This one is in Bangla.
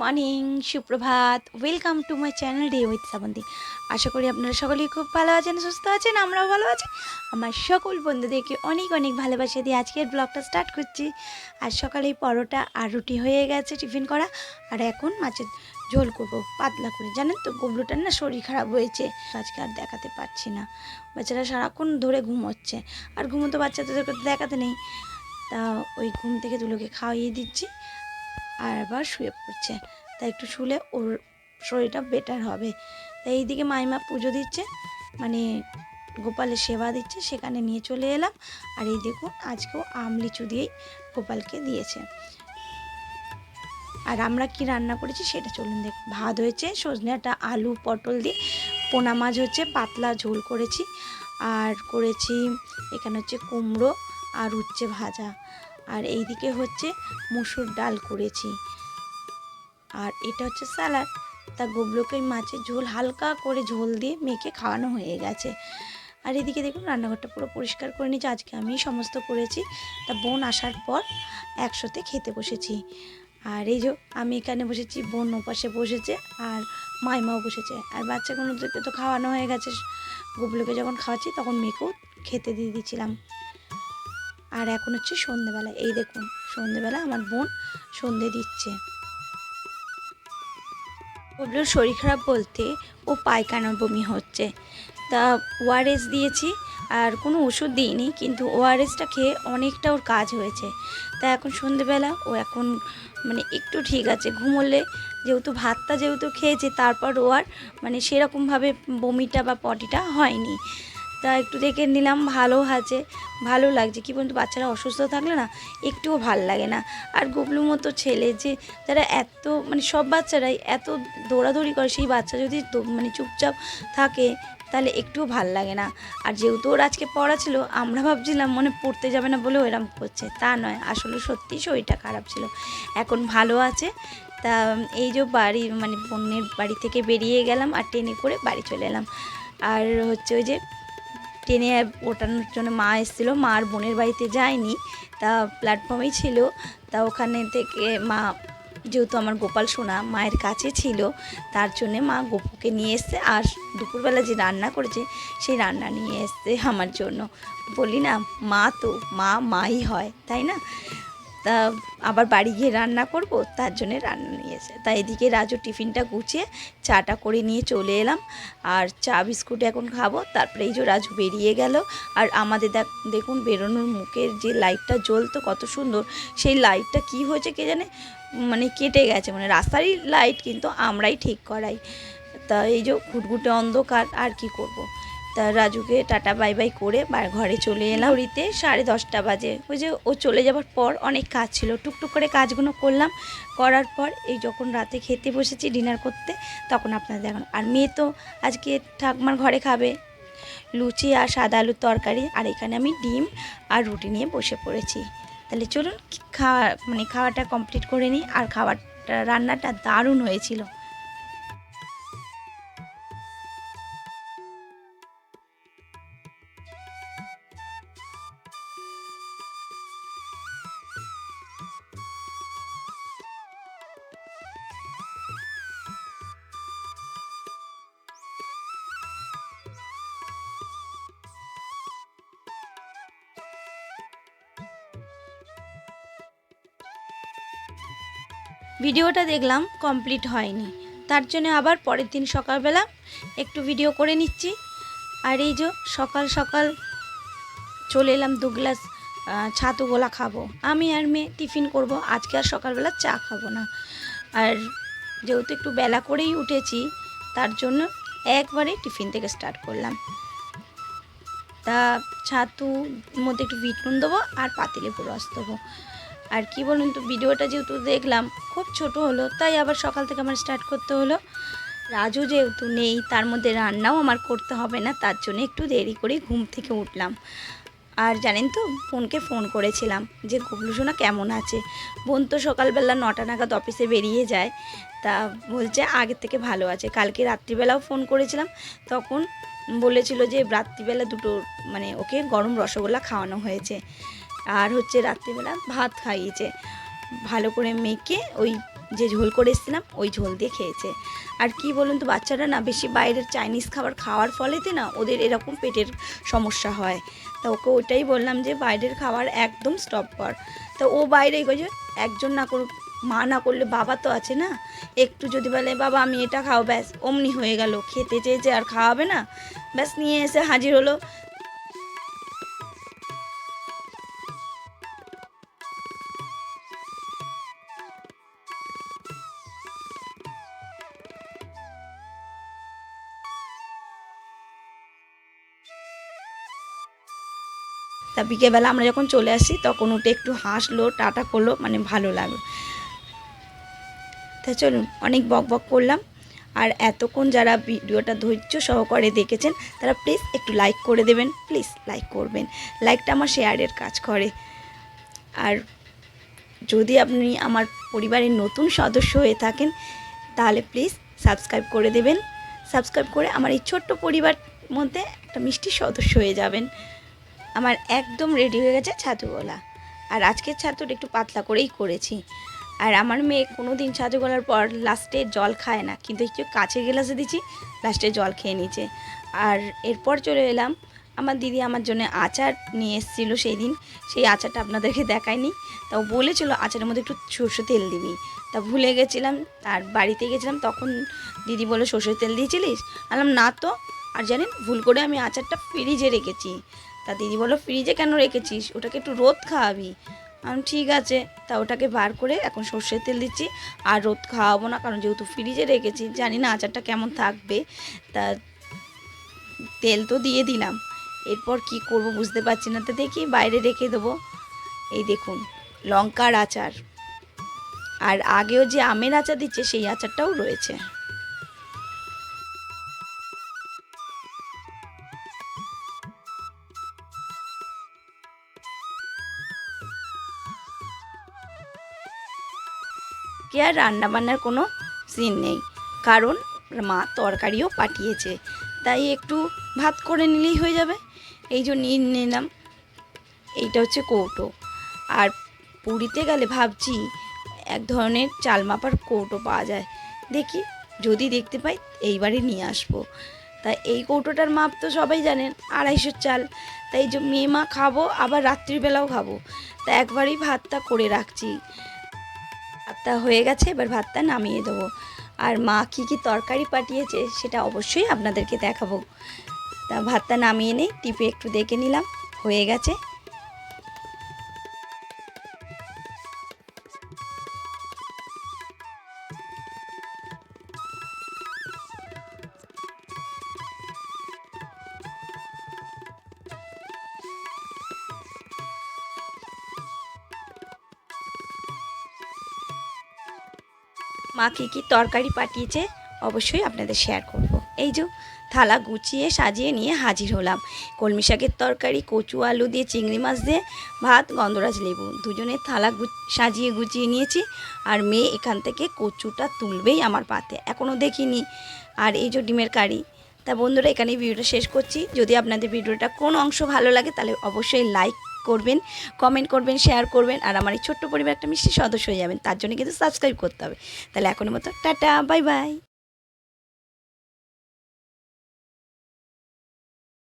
মর্নিং, সুপ্রভাত। Welcome to my channel day with Srabanti. আশা করি আপনারা সকলেই খুব ভালো আছেন, সুস্থ আছেন, আমরাও ভালো আছি। আমার সকল বন্ধুদেরকে অনেক অনেক ভালোবাসা দিয়ে আজকের ব্লগটা স্টার্ট করছি। আজ সকালেই পরোটা আর রুটি হয়ে গেছে টিফিন করা, আর এখন মাছের ঝোল করবো পাতলা করে। জানেন তো গুবলুটার না শরীর খারাপ হয়েছে, আজকে আর দেখাতে পারছি না। বাচ্চারা সারাক্ষণ ধরে ঘুমোচ্ছে, আর ঘুমোতো বাচ্চাদেরকে দেখাতে নেই। তা ওই ঘুম থেকে দুলোকে খাওয়িয়ে দিচ্ছি আর আবার শুয়ে পড়ছে। তাই একটু শুলে ওর শরীরটা বেটার হবে। তাই এইদিকে মাইমা পুজো দিচ্ছে, মানে গোপালের সেবা দিচ্ছে, সেখানে নিয়ে চলে এলাম। আর এই দেখুন আজকেও আম লিচু দিয়েই গোপালকে দিয়েছে। আর আমরা কি রান্না করেছি সেটা চলুন দেখ। ভাত হয়েছে, সজনেটা আলু পটল দিয়ে, পোনা মাছ হচ্ছে পাতলা ঝোল করেছি, আর করেছি এখানে হচ্ছে কুমড়ো আর উচ্ছে ভাজা, আর এইদিকে হচ্ছে মসুর ডাল করেছি, আর এটা হচ্ছে স্যালাড। তা গুবলুকে মাছের ঝোল হালকা করে ঝোল দিয়ে মেখে খাওয়ানো হয়ে গেছে। আর এদিকে দেখুন রান্নাঘরটা পুরো পরিষ্কার করে নিয়েছি, আজকে আমি সমস্ত করেছি। তা বোন আসার পর একসাথে খেতে বসেছি। আর এই যে আমি এখানে বসেছি, বোন ওপাশে বসেছে, আর মাইমাও বসেছে। আর বাচ্চাগুলোদেরকে তো খাওয়ানো হয়ে গেছে, গুবলুকে যখন খাওয়াচ্ছি তখন মেয়েকেও খেতে দিয়ে দিয়েছিলাম। আর এখন হচ্ছে সন্ধেবেলা, এই দেখুন সন্ধেবেলা আমার বোন সন্ধে দিচ্ছে। গুবলুর শরীর খারাপ বলতে ও পায়খানা বমি হচ্ছে, তা ওআরএস দিয়েছি, আর কোনো ওষুধ দিইনি, কিন্তু ওআরএসটা খেয়ে অনেকটা ওর কাজ হয়েছে। তা এখন সন্ধেবেলা ও এখন মানে একটু ঠিক আছে, ঘুমোলে যেহেতু ভাতটা যেহেতু খেয়েছে, তারপর ও আর মানে সেরকমভাবে বমিটা বা পটিটা হয়নি। তা একটু দেখে নিলাম, ভালো আছে, ভালো লাগছে। কি বলতো বাচ্চারা অসুস্থ থাকলে না একটুও ভাল লাগে না। আর গুবলুর মতো ছেলে যে যারা এত মানে সব বাচ্চারাই এত দৌড়াদৌড়ি করে, সেই বাচ্চা যদি মানে চুপচাপ থাকে তাহলে একটুও ভাল লাগে না। আর যেহেতু ওর আজকে পড়া ছিল, আমরা ভাবছিলাম মনে পড়তে যাবে না বলে এরম করছে, তা নয়, আসলে সত্যি শরীরটা খারাপ ছিল, এখন ভালো আছে। তা এই যে বাড়ি মানে বোনের বাড়ি থেকে বেরিয়ে গেলাম, আর ট্রেনে করে বাড়ি চলে এলাম। আর হচ্ছে ওই যে ট্রেনে ওঠানোর জন্য মা এসেছিলো, মা আর বোনের বাড়িতে যায়নি, তা প্ল্যাটফর্মেই ছিল। তা ওখানে থেকে মা, যেহেতু আমার গোপাল সোনা মায়ের কাছে ছিল, তার জন্যে মা গোপুকে নিয়ে এসছে, আর দুপুরবেলা যে রান্না করেছে সেই রান্না নিয়ে এসছে আমার জন্য। বলি না মা তো মাই হয়, তাই না? তা আবার বাড়ি গিয়ে রান্না করব, তার জন্যে রান্না নিয়েছে। তাই এদিকে রাজু টিফিনটা গুছিয়ে চাটা করে নিয়ে চলে এলাম, আর চা বিস্কুট এখন খাবো। তারপরে এই যে রাজু বেরিয়ে গেল, আর আমাদের দেখুন বেরোনোর মুখের যে লাইটটা জ্বলতো কত সুন্দর, সেই লাইটটা কি হয়েছে কে জানে, মানে কেটে গেছে, মানে রাস্তারই লাইট কিন্তু আমরাই ঠিক করাই। তা এই যে ঘুটঘুটে অন্ধকার, আর কি করব। তা রাজুকে টাটা বাই বাই করে ঘরে চলে এলাম। ঘড়িতে 10:30 বাজে। ওই যে ও চলে যাওয়ার পর অনেক কাজ ছিল, টুকটুক করে কাজগুলো করলাম, করার পর এই যখন রাতে খেতে বসেছি ডিনার করতে, তখন আপনাদের দেখানো। আর মেয়ে তো আজকে ঠাকুমার ঘরে খাবে লুচি আর সাদা আলুর তরকারি, আর এখানে আমি ডিম আর রুটি নিয়ে বসে পড়েছি। তাহলে চলুন খাওয়াটা কমপ্লিট করে নিই। আর খাবারটা রান্নাটা দারুণ হয়েছিল। ভিডিওটা দেখলাম কমপ্লিট হয়নি, তার জন্য আবার পরের দিন সকালবেলা একটু ভিডিও করে নিচ্ছি। আর এই যে সকাল সকাল চলে এলাম, 2 গ্লাস ছাতু গোলা খাবো, আমি আর মেয়ে টিফিন করব, আজকে আর সকালবেলা চা খাবো না। আর যেহেতু একটু বেলা করেই উঠেছি, তার জন্য একবারে টিফিন থেকে স্টার্ট করলাম। তা ছাতুর মধ্যে একটু বিট নুন দেবো, আর পাতিলেবুর রস দেবো। আর কি বলুন তো, ভিডিওটা যেহেতু দেখলাম খুব ছোট হলো, তাই আবার সকাল থেকে আমার স্টার্ট করতে হলো। রাজু যেহেতু নেই, তার মধ্যে রান্নাও আমার করতে হবে না, তার জন্য একটু দেরি করে ঘুম থেকে উঠলাম। আর জানেন তো, বোনকে ফোন করেছিলাম যে গুবলু সোনা কেমন আছে। বোন তো সকালবেলা 9টা নাগাদ অফিসে বেরিয়ে যায়, তা বলছে আগের থেকে ভালো আছে। কালকে রাত্রিবেলাও ফোন করেছিলাম, তখন বলেছিল যে রাত্রিবেলা দুটো মানে ওকে গরম রসগোল্লা খাওয়ানো হয়েছে, আর হচ্ছে রাত্রিবেলা ভাত খাইয়েছে ভালো করে মেখে, ওই যে ঝোল করে এসেছিলাম ওই ঝোল দিয়ে খেয়েছে। আর কি বলুন তো, বাচ্চারা না বেশি বাইরের চাইনিজ খাবার খাওয়ার ফলেতে না ওদের এরকম পেটের সমস্যা হয়। তা ওকে ওইটাই বললাম যে বাইরের খাবার একদম স্টপ কর। তা ও বাইরে যে একজন না করুক, মা না করলে বাবা তো আছে না, একটু যদি বলে বাবা আমি এটা খাও, ব্যাস অমনি হয়ে গেল, খেতে চেয়েছে আর খাওয়াবে না, ব্যাস নিয়ে এসে হাজির হলো। তা বিকেলবেলা আমরা যখন চলে আসি তখন উঠে একটু হাসলো, টাটা করলো, মানে ভালো লাগলো। তা চলুন, অনেক বক বক করলাম। আর এতক্ষণ যারা ভিডিওটা ধৈর্য সহকারে দেখেছেন তারা প্লিজ একটু লাইক করে দেবেন, প্লিজ লাইক করবেন, লাইকটা আমার শেয়ারের কাজ করে। আর যদি আপনি আমার পরিবারের নতুন সদস্য হয়ে থাকেন তাহলে প্লিজ সাবস্ক্রাইব করে দেবেন, সাবস্ক্রাইব করে আমার এই ছোট্ট পরিবার মধ্যে একটা মিষ্টি সদস্য হয়ে যাবেন। আমার একদম রেডি হয়ে গেছে ছাতুগোলা। আর আজকের ছাতুটা একটু পাতলা করেই করেছি। আর আমার মেয়ে কোনো দিন ছাতু গলার পর লাস্টে জল খায় না, কিন্তু একটু কাঁচের গ্লাসে দিচ্ছি, লাস্টে জল খেয়ে নিচ্ছে। আর এরপর চলে এলাম, আমার দিদি আমার জন্য আচার নিয়ে এসেছিলো সেই দিন, সেই আচারটা আপনাদেরকে দেখায়নি। তাও বলেছিল আচারের মধ্যে একটু সরষে তেল দিবি, তা ভুলে গেছিলাম। আর বাড়িতে গেছিলাম তখন দিদি বলে সরষের তেল দিয়েছিলিস, বললাম না তো। আর জানেন ভুল করে আমি আচারটা ফ্রিজে রেখেছি। তা দিদি বললো ফ্রিজে কেন রেখেছিস, ওটাকে একটু রোদ খাওয়াবি। আমি ঠিক আছে, তা ওটাকে বার করে এখন সর্ষের তেল দিচ্ছি। আর রোদ খাওয়াবো না, কারণ যেহেতু ফ্রিজে রেখেছি জানি না আচারটা কেমন থাকবে। তা তেল তো দিয়ে দিলাম, এরপর কি করব বুঝতে পারছি না। তো দেখি বাইরে রেখে দেবো। এই দেখুন লঙ্কার আচার, আর আগেও যে আমের আচার দিচ্ছে সেই আচারটাও রয়েছে। কি আর রান্নাবান্নার কোনো সিন নেই, কারণ মা তরকারিও পাঠিয়েছে, তাই একটু ভাত করে নিলেই হয়ে যাবে। এই যে নিয়ে নিলাম, এইটা হচ্ছে কৌটো। আর পুরীতে গেলে ভাবছি এক ধরনের চাল মাপার কৌটো পাওয়া যায়, দেখি যদি দেখতে পাই এইবারে নিয়ে আসবো। তা এই কৌটোটার মাপ তো সবাই জানেন, 250 চাল। তাই যে মেয়ে মা খাবো, আবার রাত্রিবেলাও খাবো, তা একবারই ভাতটা করে রাখছি। ভাতটা হয়ে গেছে, এবার ভাতটা নামিয়ে দেবো। আর মা কী কী তরকারি পাঠিয়েছে সেটা অবশ্যই আপনাদেরকে দেখাবো। তা ভাতটা নামিয়ে নেই, টিপে একটু দেখে নিলাম হয়ে গেছে। মা কী কী তরকারি পাঠিয়েছে অবশ্যই আপনাদের শেয়ার করব। এই যে থালা গুছিয়ে সাজিয়ে নিয়ে হাজির হলাম। কলমি শাকের তরকারি, কচু আলু দিয়ে, চিংড়ি মাছ দিয়ে, ভাত, গন্ধরাজ লেবু, দুজনের থালা সাজিয়ে গুছিয়ে নিয়েছি। আর মেয়ে এখান থেকে কচুটা তুলবেই আমার পাতে, এখনও দেখিনি। আর এই যে ডিমের কারি। তা বন্ধুরা এখানেই ভিডিওটা শেষ করছি। যদি আপনাদের ভিডিওটা কোন অংশ ভালো লাগে তাহলে অবশ্যই লাইক করবেন, কমেন্ট করবেন, শেয়ার করবেন। আর আমার এই ছোট্ট পরিবার একটা মিষ্টি সদস্য হয়ে যাবেন, তার জন্য কিন্তু সাবস্ক্রাইব করতে হবে। তাহলে এখনের মতো টাটা, বাই বাই।